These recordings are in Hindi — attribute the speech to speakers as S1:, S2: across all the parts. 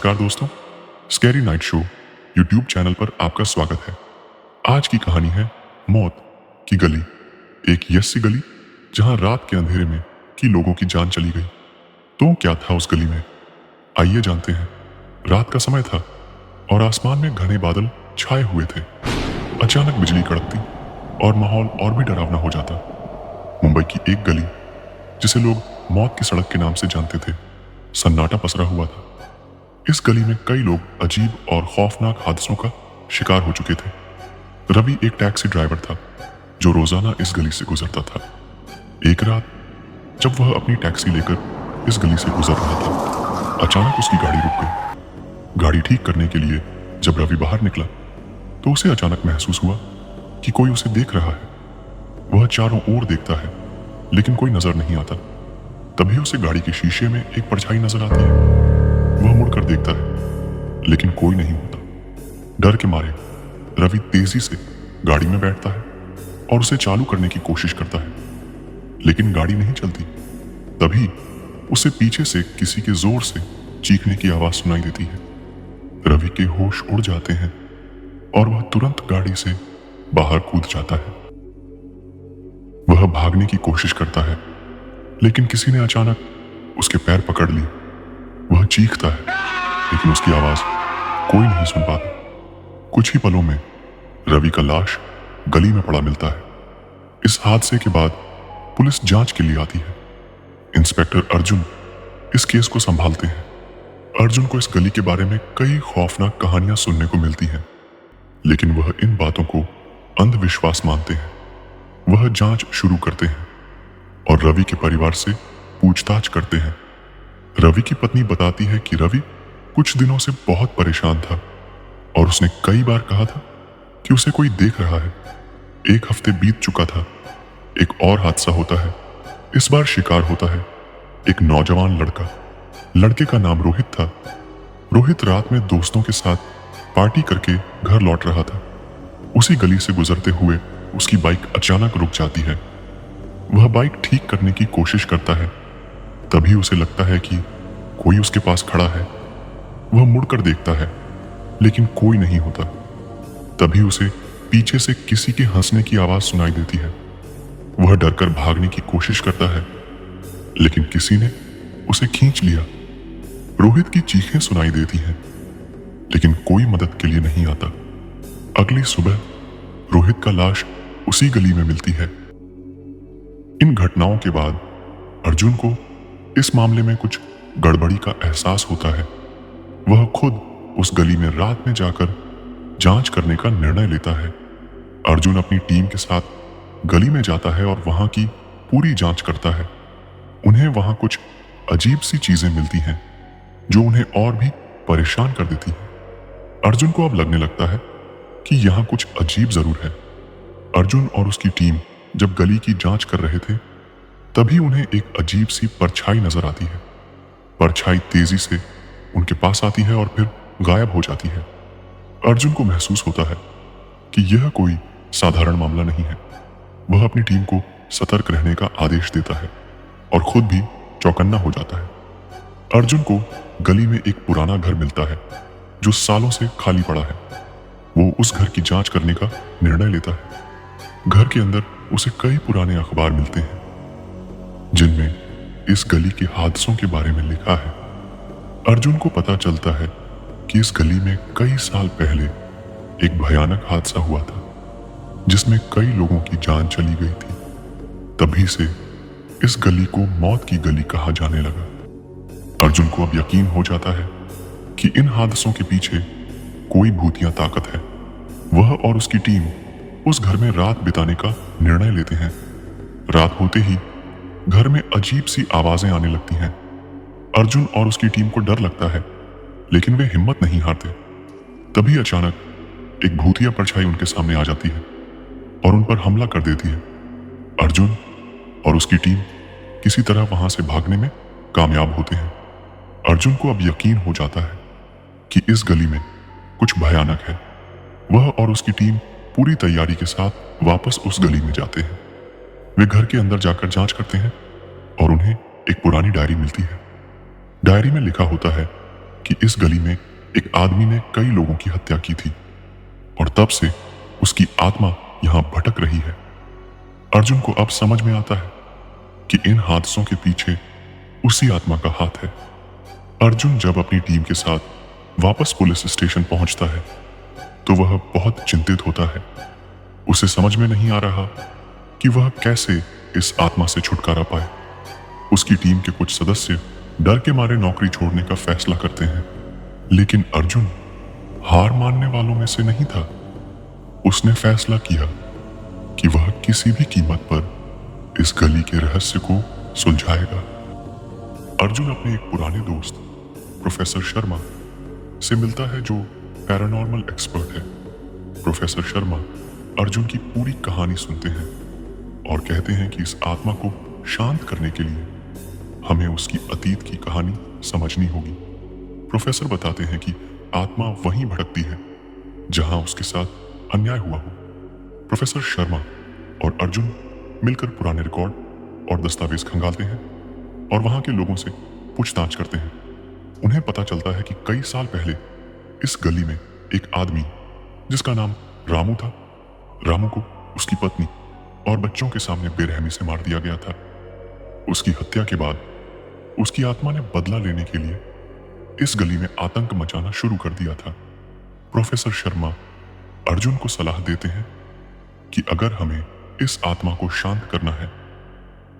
S1: नमस्कार दोस्तों, scary night show YouTube channel पर आपका स्वागत है। आज की कहानी है मौत की गली। एक ऐसी गली जहां रात के अंधेरे में की लोगों की जान चली गई। तो क्या था उस गली में, आइए जानते हैं। रात का समय था और आसमान में घने बादल छाए हुए थे। अचानक बिजली कड़कती और माहौल और भी डरावना हो जाता। मुंबई की एक गली जिसे लोग मौत की सड़क के नाम से जानते थे, सन्नाटा पसरा हुआ था। इस गली में कई लोग अजीब और खौफनाक हादसों का शिकार हो चुके थे। रवि एक टैक्सी ड्राइवर था जो रोजाना इस गली से गुजरता था। एक रात जब वह अपनी टैक्सी लेकर इस गली से गुजर रहा था, अचानक उसकी गाड़ी रुक गई। गाड़ी ठीक करने के लिए जब रवि बाहर निकला तो उसे अचानक महसूस हुआ कि कोई उसे देख रहा है। वह चारों ओर देखता है लेकिन कोई नजर नहीं आता। तभी उसे गाड़ी के शीशे में एक परछाई नजर आती है। वह मुड़कर देखता है लेकिन कोई नहीं होता। डर के मारे रवि तेजी से गाड़ी में बैठता है और उसे चालू करने की कोशिश करता है, लेकिन गाड़ी नहीं चलती। तभी उसे पीछे से किसी के जोर से चीखने की आवाज सुनाई देती है। रवि के होश उड़ जाते हैं और वह तुरंत गाड़ी से बाहर कूद जाता है। वह भागने की कोशिश करता है लेकिन किसी ने अचानक उसके पैर पकड़ लिए। वह चीखता है लेकिन उसकी आवाज कोई नहीं सुन पाता। कुछ ही पलों में रवि का लाश गली में पड़ा मिलता है। इस हादसे के बाद पुलिस जांच के लिए आती है। इंस्पेक्टर अर्जुन इस केस को संभालते हैं। अर्जुन को इस गली के बारे में कई खौफनाक कहानियां सुनने को मिलती हैं, लेकिन वह इन बातों को अंधविश्वास मानते हैं। वह जांच शुरू करते हैं और रवि के परिवार से पूछताछ करते हैं। रवि की पत्नी बताती है कि रवि कुछ दिनों से बहुत परेशान था और उसने कई बार कहा था कि उसे कोई देख रहा है। एक हफ्ते बीत चुका था। एक और हादसा होता है। इस बार शिकार होता है एक नौजवान लड़का। लड़के का नाम रोहित था। रोहित रात में दोस्तों के साथ पार्टी करके घर लौट रहा था। उसी गली से गुजरते हुए उसकी बाइक अचानक रुक जाती है। वह बाइक ठीक करने की कोशिश करता है। तभी उसे लगता है कि कोई उसके पास खड़ा है। वह मुड़कर देखता है लेकिन कोई नहीं होता। तभी उसे पीछे से किसी के हंसने की आवाज सुनाई देती है। वह डरकर भागने की कोशिश करता है लेकिन किसी ने उसे खींच लिया। रोहित की चीखें सुनाई देती हैं लेकिन कोई मदद के लिए नहीं आता। अगली सुबह रोहित का लाश उसी गली में मिलती है। इन घटनाओं के बाद अर्जुन को इस मामले में कुछ गड़बड़ी का एहसास होता है। वह खुद उस गली में रात में जाकर जांच करने का निर्णय लेता है। अर्जुन अपनी टीम के साथ गली में जाता है और वहां की पूरी जांच करता है। उन्हें वहां कुछ अजीब सी चीजें मिलती हैं जो उन्हें और भी परेशान कर देती हैं। अर्जुन को अब लगने लगता है कि यहां कुछ अजीब जरूर है। अर्जुन और उसकी टीम जब गली की जांच कर रहे थे तभी उन्हें एक अजीब सी परछाई नजर आती है। परछाई तेजी से उनके पास आती है और फिर गायब हो जाती है। अर्जुन को महसूस होता है कि यह कोई साधारण मामला नहीं है। वह अपनी टीम को सतर्क रहने का आदेश देता है और खुद भी चौकन्ना हो जाता है। अर्जुन को गली में एक पुराना घर मिलता है जो सालों से खाली पड़ा है। वो उस घर की जांच करने का निर्णय लेता है। घर के अंदर उसे कई पुराने अखबार मिलते हैं जिनमें इस गली के हादसों के बारे में लिखा है। अर्जुन को पता चलता है कि इस गली में कई साल पहले एक भयानक हादसा हुआ था जिसमें कई लोगों की जान चली गई थी। तभी से इस गली को मौत की गली कहा जाने लगा। अर्जुन को अब यकीन हो जाता है कि इन हादसों के पीछे कोई भूतिया ताकत है। वह और उसकी टीम उस घर में रात बिताने का निर्णय लेते हैं। रात होते ही घर में अजीब सी आवाजें आने लगती हैं। अर्जुन और उसकी टीम को डर लगता है लेकिन वे हिम्मत नहीं हारते। तभी अचानक एक भूतिया परछाई उनके सामने आ जाती है और उन पर हमला कर देती है। अर्जुन और उसकी टीम किसी तरह वहां से भागने में कामयाब होते हैं। अर्जुन को अब यकीन हो जाता है कि इस गली में कुछ भयानक है। वह और उसकी टीम पूरी तैयारी के साथ वापस उस गली में जाते हैं। वे घर के अंदर जाकर जांच करते हैं और उन्हें एक पुरानी डायरी मिलती है। डायरी में लिखा होता है कि इस गली में एक आदमी ने कई लोगों की हत्या की थी और तब से उसकी आत्मा यहाँ भटक रही है। अर्जुन को अब समझ में आता है कि इन हादसों के पीछे उसी आत्मा का हाथ है। अर्जुन जब अपनी टीम के साथ वापस पुलिस स्टेशन पहुंचता है तो वह बहुत चिंतित होता है। उसे समझ में नहीं आ रहा कि वह कैसे इस आत्मा से छुटकारा पाए। उसकी टीम के कुछ सदस्य डर के मारे नौकरी छोड़ने का फैसला करते हैं, लेकिन अर्जुन हार मानने वालों में से नहीं था। उसने फैसला किया कि वह किसी भी कीमत पर इस गली के रहस्य को सुलझाएगा। अर्जुन अपने एक पुराने दोस्त प्रोफेसर शर्मा से मिलता है जो पैरानॉर्मल एक्सपर्ट है। प्रोफेसर शर्मा अर्जुन की पूरी कहानी सुनते हैं और कहते हैं कि इस आत्मा को शांत करने के लिए हमें उसकी अतीत की कहानी समझनी होगी। प्रोफेसर बताते हैं कि आत्मा वहीं भटकती है जहां उसके साथ अन्याय हुआ हो। प्रोफेसर शर्मा और अर्जुन मिलकर पुराने रिकॉर्ड और दस्तावेज खंगालते हैं और वहां के लोगों से पूछताछ करते हैं। उन्हें पता चलता है कि कई साल पहले इस गली में एक आदमी जिसका नाम रामू था, रामू को उसकी पत्नी और बच्चों के सामने बेरहमी से मार दिया गया था। उसकी हत्या के बाद उसकी आत्मा ने बदला लेने के लिए इस गली में आतंक मचाना शुरू कर दिया था। प्रोफेसर शर्मा अर्जुन को सलाह देते हैं कि अगर हमें इस आत्मा को शांत करना है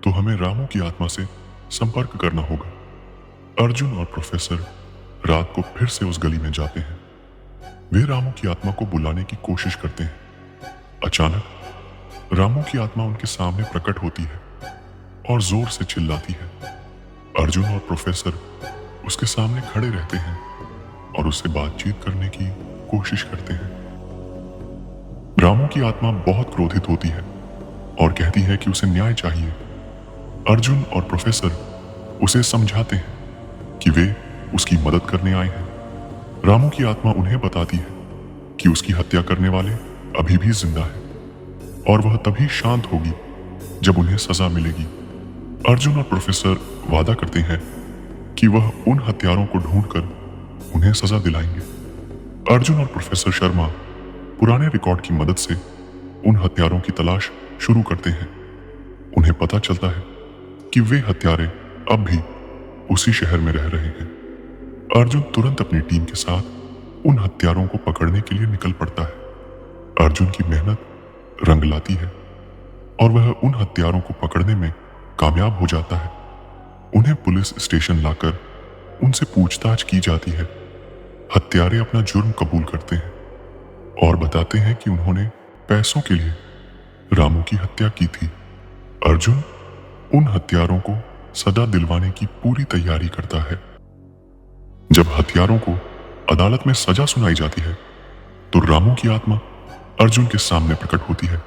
S1: तो हमें रामू की आत्मा से संपर्क करना होगा। अर्जुन और प्रोफेसर रात को फिर से उस गली में जाते हैं। वे रामू की आत्मा को बुलाने की कोशिश करते हैं। अचानक रामू की आत्मा उनके सामने प्रकट होती है और जोर से चिल्लाती है। अर्जुन और प्रोफेसर उसके सामने खड़े रहते हैं और उससे बातचीत करने की कोशिश करते हैं। रामू की आत्मा बहुत क्रोधित होती है और कहती है कि उसे न्याय चाहिए। अर्जुन और प्रोफेसर उसे समझाते हैं कि वे उसकी मदद करने आए हैं। रामू की आत्मा उन्हें बताती है कि उसकी हत्या करने वाले अभी भी जिंदा है और वह तभी शांत होगी जब उन्हें सजा मिलेगी। अर्जुन और प्रोफेसर वादा करते हैं कि वह उन हत्यारों को ढूंढकर उन्हें सजा दिलाएंगे। अर्जुन और प्रोफेसर शर्मा पुराने रिकॉर्ड की मदद से उन हत्यारों की तलाश शुरू करते हैं। उन्हें पता चलता है कि वे हत्यारे अब भी उसी शहर में रह रहे हैं। अर्जुन तुरंत अपनी टीम के साथ उन हत्यारों को पकड़ने के लिए निकल पड़ता है। अर्जुन की मेहनत रंग लाती है और वह उन हत्यारों को पकड़ने में कामयाब हो जाता है। उन्हें पुलिस स्टेशन लाकर उनसे पूछताछ की जाती है। हत्यारे अपना जुर्म कबूल करते हैं और बताते हैं कि उन्होंने पैसों के लिए रामू की हत्या की थी। अर्जुन उन हत्यारों को सजा दिलवाने की पूरी तैयारी करता है। जब हत्यारों को अदालत में सजा सुनाई जाती है तो रामू की आत्मा अर्जुन के सामने प्रकट होती है।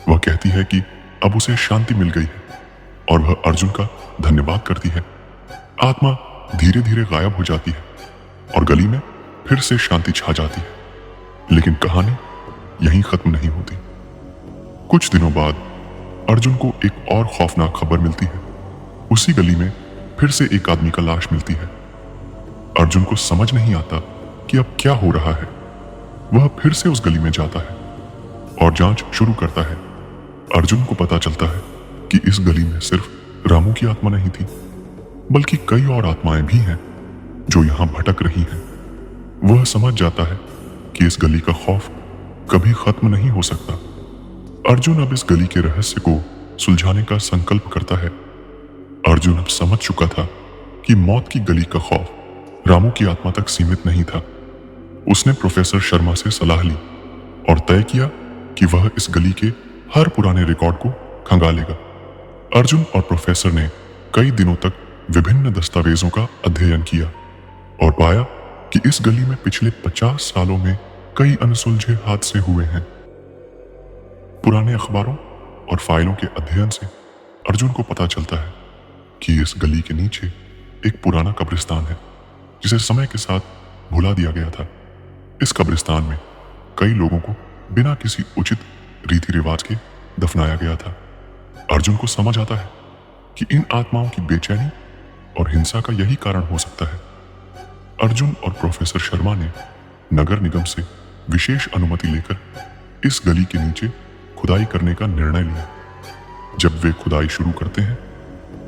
S1: वह कहती है कि अब उसे शांति मिल गई है और वह अर्जुन का धन्यवाद करती है। आत्मा धीरे धीरे गायब हो जाती है और गली में फिर से शांति छा जाती है। लेकिन कहानी यहीं खत्म नहीं होती। कुछ दिनों बाद अर्जुन को एक और खौफनाक खबर मिलती है। उसी गली में फिर से एक आदमी का लाश मिलती है। अर्जुन को समझ नहीं आता कि अब क्या हो रहा है। वह फिर से उस गली में जाता है और जांच शुरू करता है। अर्जुन को पता चलता है कि इस गली में सिर्फ रामू की आत्मा नहीं थी, बल्कि कई और आत्माएं भी हैं जो यहां भटक रही हैं। वह समझ जाता है कि इस गली का खौफ कभी खत्म नहीं हो सकता। अर्जुन अब इस गली के रहस्य को सुलझाने का संकल्प करता है। अर्जुन अब समझ चुका था कि मौत की गली का खौफ रामू की आत्मा तक सीमित नहीं था। उसने प्रोफेसर शर्मा से सलाह ली और तय किया कि वह इस गली के हर पुराने रिकॉर्ड को खंगालेगा। अर्जुन और प्रोफेसर ने कई दिनों तक विभिन्न दस्तावेजों का अध्ययन किया और पाया कि इस गली में पिछले 50 सालों में कई अनसुलझे हादसे हुए हैं। पुराने अखबारों और फाइलों के अध्ययन से अर्जुन को पता चलता है कि इस गली के नीचे एक पुराना कब्रिस्तान है जिसे समय के साथ भुला दिया गया था। इस कब्रिस्तान में कई लोगों को बिना किसी उचित रीति रिवाज के दफनाया गया था। अर्जुन को समझ आता है कि इन आत्माओं की बेचैनी और हिंसा का यही कारण हो सकता है। अर्जुन और प्रोफेसर शर्मा ने नगर निगम से विशेष अनुमति लेकर इस गली के नीचे खुदाई करने का निर्णय लिया। जब वे खुदाई शुरू करते हैं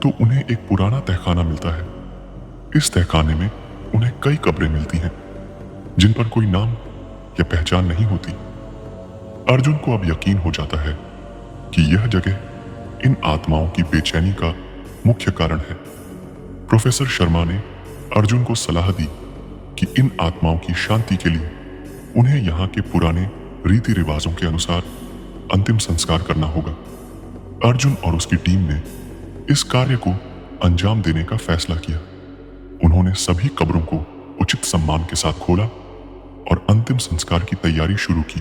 S1: तो उन्हें एक पुराना तहखाना मिलता है। इस तहखाने में उन्हें कई कब्रें मिलती हैं जिन पर कोई नाम या पहचान नहीं होती। अर्जुन को अब यकीन हो जाता है कि यह जगह इन आत्माओं की बेचैनी का मुख्य कारण है। प्रोफेसर शर्मा ने अर्जुन को सलाह दी कि इन आत्माओं की शांति के लिए उन्हें यहाँ के पुराने रीति रिवाजों के अनुसार अंतिम संस्कार करना होगा। अर्जुन और उसकी टीम ने इस कार्य को अंजाम देने का फैसला किया। उन्होंने सभी कब्रों को उचित सम्मान के साथ खोला और अंतिम संस्कार की तैयारी शुरू की।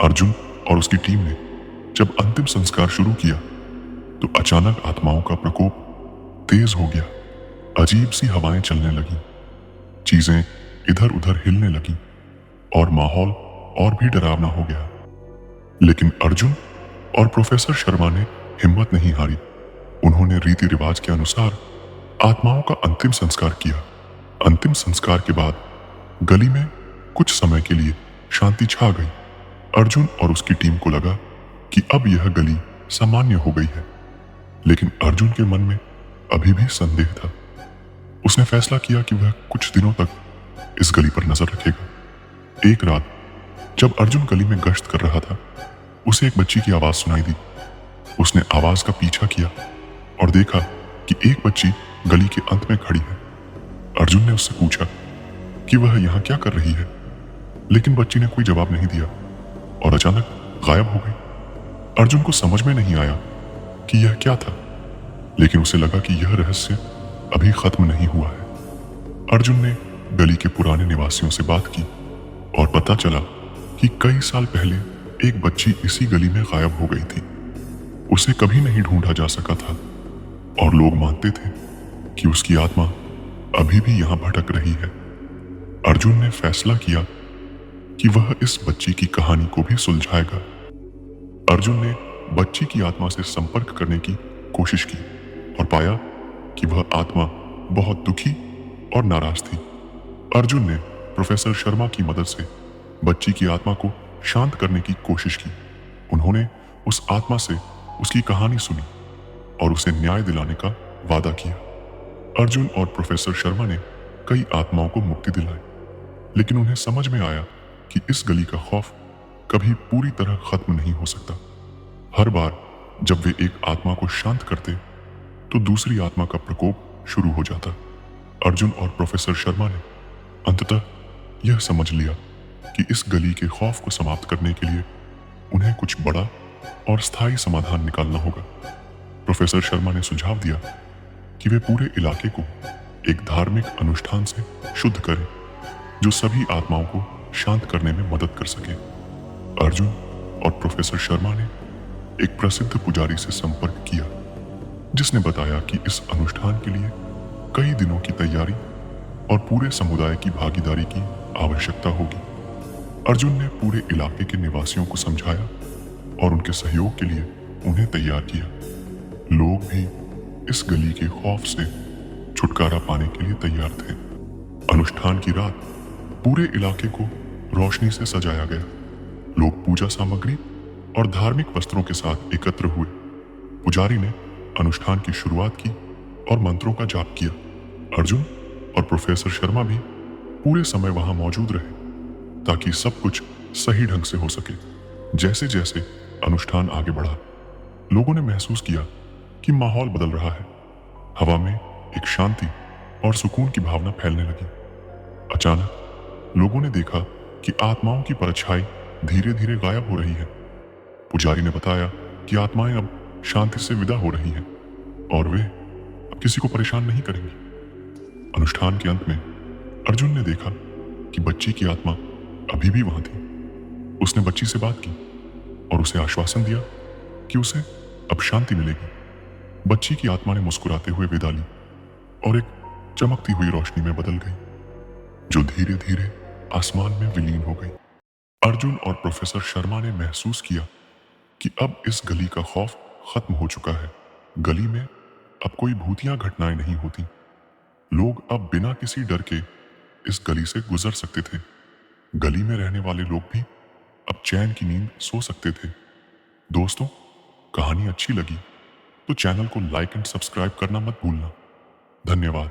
S1: अर्जुन और उसकी टीम ने जब अंतिम संस्कार शुरू किया तो अचानक आत्माओं का प्रकोप तेज हो गया। अजीब सी हवाएं चलने लगी, चीजें इधर उधर हिलने लगी और माहौल और भी डरावना हो गया। लेकिन अर्जुन और प्रोफेसर शर्मा ने हिम्मत नहीं हारी। उन्होंने रीति रिवाज के अनुसार आत्माओं का अंतिम संस्कार किया। अंतिम संस्कार के बाद गली में कुछ समय के लिए शांति छा गई। अर्जुन और उसकी टीम को लगा कि अब यह गली सामान्य हो गई है, लेकिन अर्जुन के मन में अभी भी संदेह था। उसने फैसला किया कि वह कुछ दिनों तक इस गली पर नजर रखेगा। एक रात जब अर्जुन गली में गश्त कर रहा था, उसे एक बच्ची की आवाज सुनाई दी। उसने आवाज का पीछा किया और देखा कि एक बच्ची गली के अंत में खड़ी है। अर्जुन ने उससे पूछा कि वह यहाँ क्या कर रही है, लेकिन बच्ची ने कोई जवाब नहीं दिया और अचानक गायब हो गई। अर्जुन को समझ में नहीं आया कि यह क्या था, लेकिन उसे लगा कि यह रहस्य अभी खत्म नहीं हुआ है। अर्जुन ने गली के पुराने निवासियों से बात की और पता चला कि कई साल पहले एक बच्ची इसी गली में गायब हो गई थी। उसे कभी नहीं ढूंढा जा सका था और लोग मानते थे कि उसकी आत्मा अभी भी यहां भटक रही है। अर्जुन ने फैसला किया कि वह इस बच्ची की कहानी को भी सुलझाएगा। अर्जुन ने बच्ची की आत्मा से संपर्क करने की कोशिश की और पाया कि वह आत्मा बहुत दुखी और नाराज थी। अर्जुन ने प्रोफेसर शर्मा की मदद से बच्ची की आत्मा को शांत करने की कोशिश की। उन्होंने उस आत्मा से उसकी कहानी सुनी और उसे न्याय दिलाने का वादा किया। अर्जुन और प्रोफेसर शर्मा ने कई आत्माओं को मुक्ति दिलाई, लेकिन उन्हें समझ में आया कि इस गली का खौफ कभी पूरी तरह खत्म नहीं हो सकता। हर बार जब वे एक आत्मा को शांत करते तो दूसरी आत्मा का प्रकोप शुरू हो जाता। अर्जुन और प्रोफेसर शर्मा ने अंततः यह समझ लिया कि इस गली के खौफ को समाप्त करने के लिए उन्हें कुछ बड़ा और स्थायी समाधान निकालना होगा। प्रोफेसर शर्मा ने सुझाव दिया कि वे पूरे इलाके को एक धार्मिक अनुष्ठान से शुद्ध करें जो सभी आत्माओं को शांत करने में मदद कर सके। अर्जुन और प्रोफेसर शर्मा ने एक प्रसिद्ध पुजारी से संपर्क किया, जिसने बताया कि इस अनुष्ठान के लिए कई दिनों की तैयारी और पूरे समुदाय की भागीदारी की आवश्यकता होगी। अर्जुन ने पूरे इलाके के निवासियों को समझाया और उनके सहयोग के लिए उन्हें तैयार किया। लोग भी इस गली के खौफ से छुटकारा पाने के लिए तैयार थे। अनुष्ठान की रात पूरे इलाके को रोशनी से सजाया गया। लोग पूजा सामग्री और धार्मिक वस्त्रों के साथ एकत्र हुए। पुजारी ने अनुष्ठान की शुरुआत की और मंत्रों का जाप किया। अर्जुन और प्रोफेसर शर्मा भी पूरे समय वहां मौजूद रहे ताकि सब कुछ सही ढंग से हो सके। जैसे जैसे अनुष्ठान आगे बढ़ा, लोगों ने महसूस किया कि माहौल बदल रहा है। हवा में एक शांति और सुकून की भावना फैलने लगी। अचानक लोगों ने देखा कि आत्माओं की परछाई धीरे धीरे गायब हो रही है। पुजारी ने बताया कि आत्माएं अब शांति से विदा हो रही हैं और वे अब किसी को परेशान नहीं करेंगी। अनुष्ठान के अंत में अर्जुन ने देखा कि बच्ची की आत्मा अभी भी वहां थी। उसने बच्ची से बात की और उसे आश्वासन दिया कि उसे अब शांति मिलेगी। बच्ची की आत्मा ने मुस्कुराते हुए विदा ली और एक चमकती हुई रोशनी में बदल गई, जो धीरे धीरे आसमान में विलीन हो गई। अर्जुन और प्रोफेसर शर्मा ने महसूस किया कि अब इस गली का खौफ खत्म हो चुका है। गली में अब कोई भूतिया घटनाएं नहीं होती। लोग अब बिना किसी डर के इस गली से गुजर सकते थे। गली में रहने वाले लोग भी अब चैन की नींद सो सकते थे। दोस्तों, कहानी अच्छी लगी तो चैनल को लाइक एंड सब्सक्राइब करना मत भूलना। धन्यवाद।